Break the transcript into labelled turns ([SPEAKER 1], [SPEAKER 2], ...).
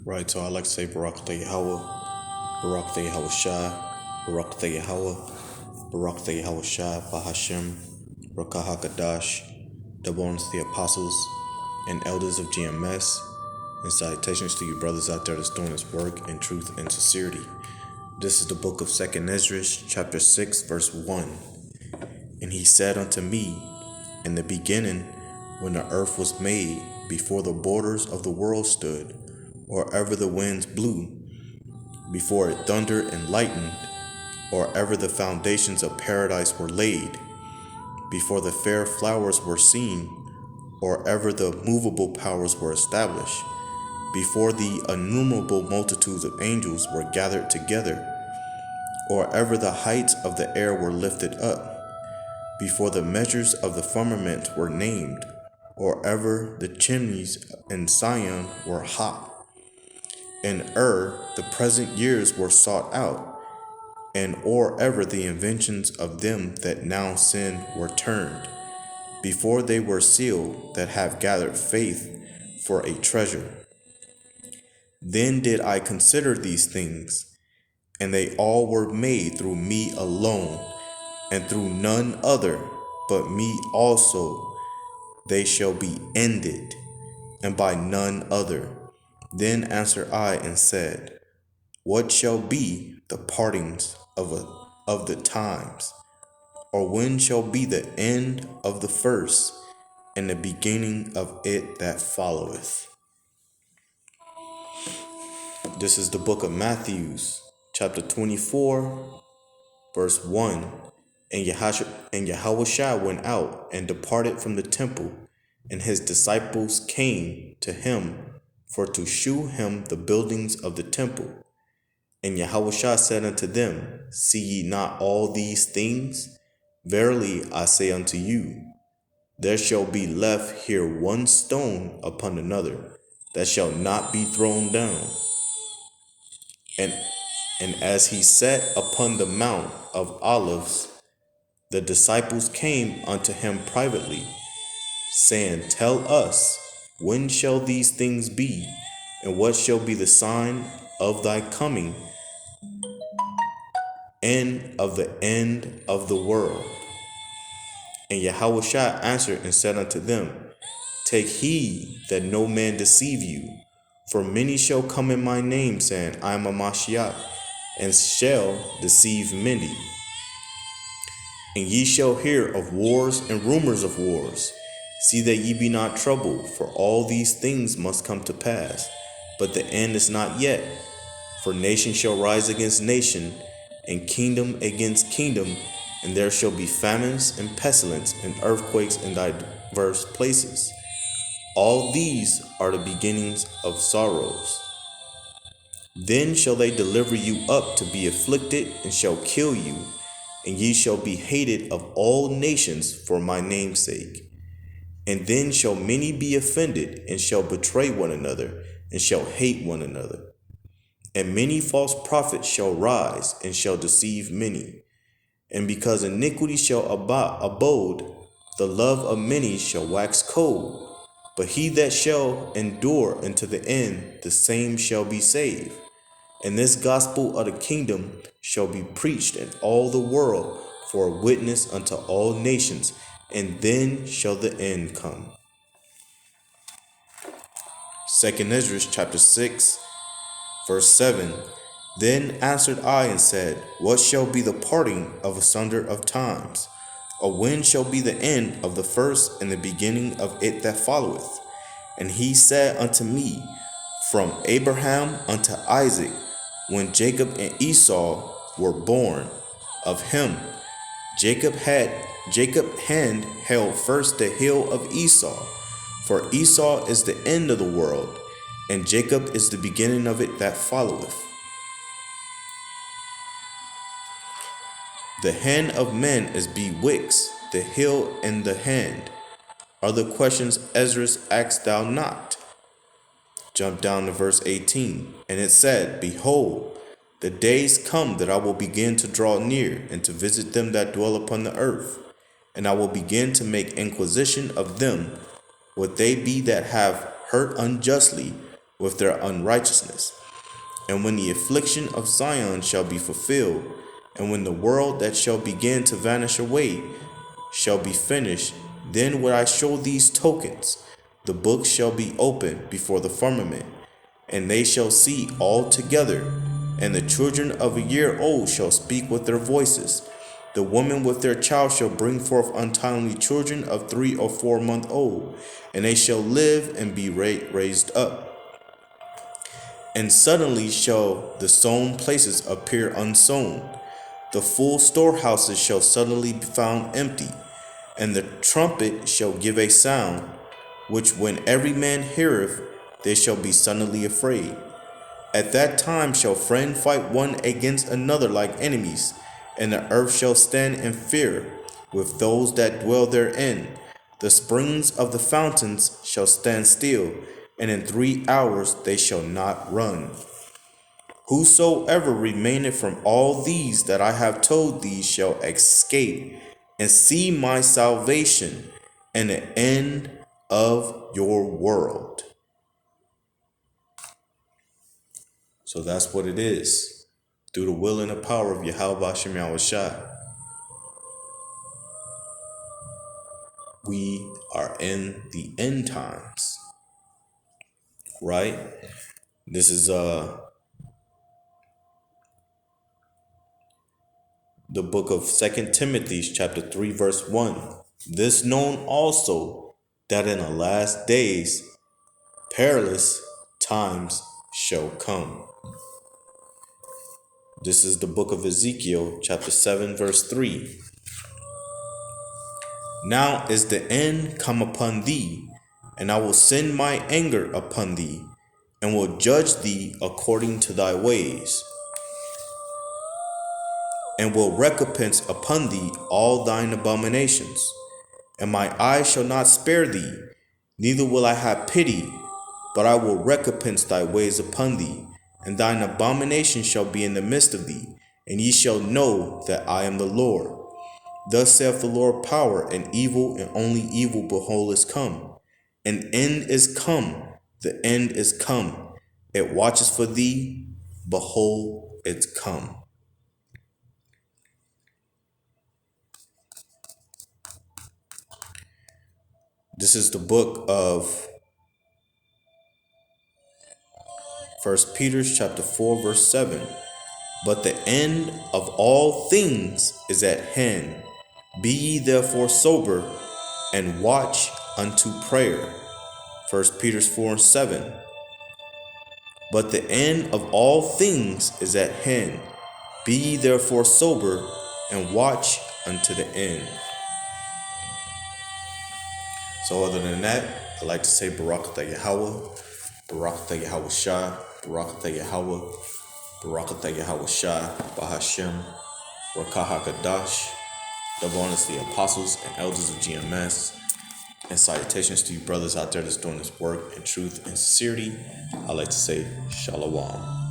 [SPEAKER 1] Right, so I like to say Barak Yahweh, Barak Yahweh Shai, Barak Yahweh, Barak Yahweh Shai, Bahashem, Rakah HaKadash, double honors to the apostles and elders of GMS, and salutations to you brothers out there that's doing this work in truth and sincerity. This is the book of 2nd Ezra, chapter 6, verse 1. And he said unto me, in the beginning, when the earth was made, before the borders of the world stood, or ever the winds blew, before it thundered and lightened, or ever the foundations of paradise were laid, before the fair flowers were seen, or ever the movable powers were established, before the innumerable multitudes of angels were gathered together, or ever the heights of the air were lifted up, before the measures of the firmament were named, or ever the chimneys in Sion were hot. In the present years were sought out, and or ever the inventions of them that now sin were turned, before they were sealed that have gathered faith for a treasure. Then did I consider these things, and they all were made through me alone, and through none other but me also they shall be ended, and by none other. Then answered I and said, what shall be the partings of the times? Or when shall be the end of the first, and the beginning of it that followeth? This is the book of Matthew, chapter 24, verse 1. And Yahushua went out and departed from the temple, and his disciples came to him for to shew him the buildings of the temple. And Yahushua said unto them, see ye not all these things? Verily I say unto you, there shall be left here one stone upon another, that shall not be thrown down. And as he sat upon the Mount of Olives, the disciples came unto him privately, saying, tell us, when shall these things be, and what shall be the sign of thy coming, and of the end of the world? And Yahushua answered and said unto them, take heed that no man deceive you, for many shall come in my name, saying, I am a Mashiach, and shall deceive many. And ye shall hear of wars and rumors of wars. See that ye be not troubled, for all these things must come to pass, but the end is not yet. For nation shall rise against nation, and kingdom against kingdom, and there shall be famines and pestilence and earthquakes in diverse places. All these are the beginnings of sorrows. Then shall they deliver you up to be afflicted, and shall kill you, and ye shall be hated of all nations for my name's sake. And then shall many be offended, and shall betray one another, and shall hate one another. And many false prophets shall rise, and shall deceive many. And because iniquity shall abode, the love of many shall wax cold. But he that shall endure unto the end, the same shall be saved. And this gospel of the kingdom shall be preached in all the world for a witness unto all nations, and then shall the end come. 2nd Ezra chapter 6, verse 7. Then answered I and said, what shall be the parting of asunder of times? Or when shall be the end of the first, and the beginning of it that followeth? And he said unto me, from Abraham unto Isaac, when Jacob and Esau were born, of him Jacob hand held first the heel of Esau, for Esau is the end of the world, and Jacob is the beginning of it that followeth. The hand of men is bewitched, the heel and the hand. Other questions Ezra asked thou not. Jump down to verse 18. And it said, behold, the days come that I will begin to draw near, and to visit them that dwell upon the earth. And I will begin to make inquisition of them, what they be that have hurt unjustly with their unrighteousness. And when the affliction of Zion shall be fulfilled, and when the world that shall begin to vanish away shall be finished, then will I show these tokens. The book shall be opened before the firmament, and they shall see all together. And the children of a year old shall speak with their voices. The woman with their child shall bring forth untimely children of 3 or 4 months old, and they shall live and be raised up. And suddenly shall the sown places appear unsown. The full storehouses shall suddenly be found empty, and the trumpet shall give a sound, which when every man heareth, they shall be suddenly afraid. At that time shall friend fight one against another like enemies, and the earth shall stand in fear with those that dwell therein. The springs of the fountains shall stand still, and in 3 hours they shall not run. Whosoever remaineth from all these that I have told thee shall escape and see my salvation and the end of your world. So that's what it is. Through the will and the power of Yahweh Bashem Yahushua, we are in the end times. Right? This is the book of 2 Timothy chapter 3 verse 1. This known also, that in the last days perilous times shall come. This is the book of Ezekiel chapter 7 verse 3. Now is the end come upon thee, and I will send my anger upon thee, and will judge thee according to thy ways, and will recompense upon thee all thine abominations. And my eye shall not spare thee, neither will I have pity, but I will recompense thy ways upon thee, and thine abomination shall be in the midst of thee, and ye shall know that I am the Lord. Thus saith the Lord power, and evil and only evil behold is come. An end is come, the end is come. It watches for thee, behold, it's come. This is the book of 1 Peter chapter 4 verse 7. But the end of all things is at hand. Be ye therefore sober, and watch unto prayer. 1 Peter 4 and 7. But the end of all things is at hand. Be ye therefore sober, and watch unto the end. So other than that, I like to say Barakatah Yahweh, Barakatah Yahweh Shah, Barakatah Yahweh, Barakatah Yahweh Shah, Bahashem, Rakah HaKadosh, double honors to the apostles and elders of GMS, and salutations to you brothers out there that's doing this work in truth and sincerity. I like to say Shalom.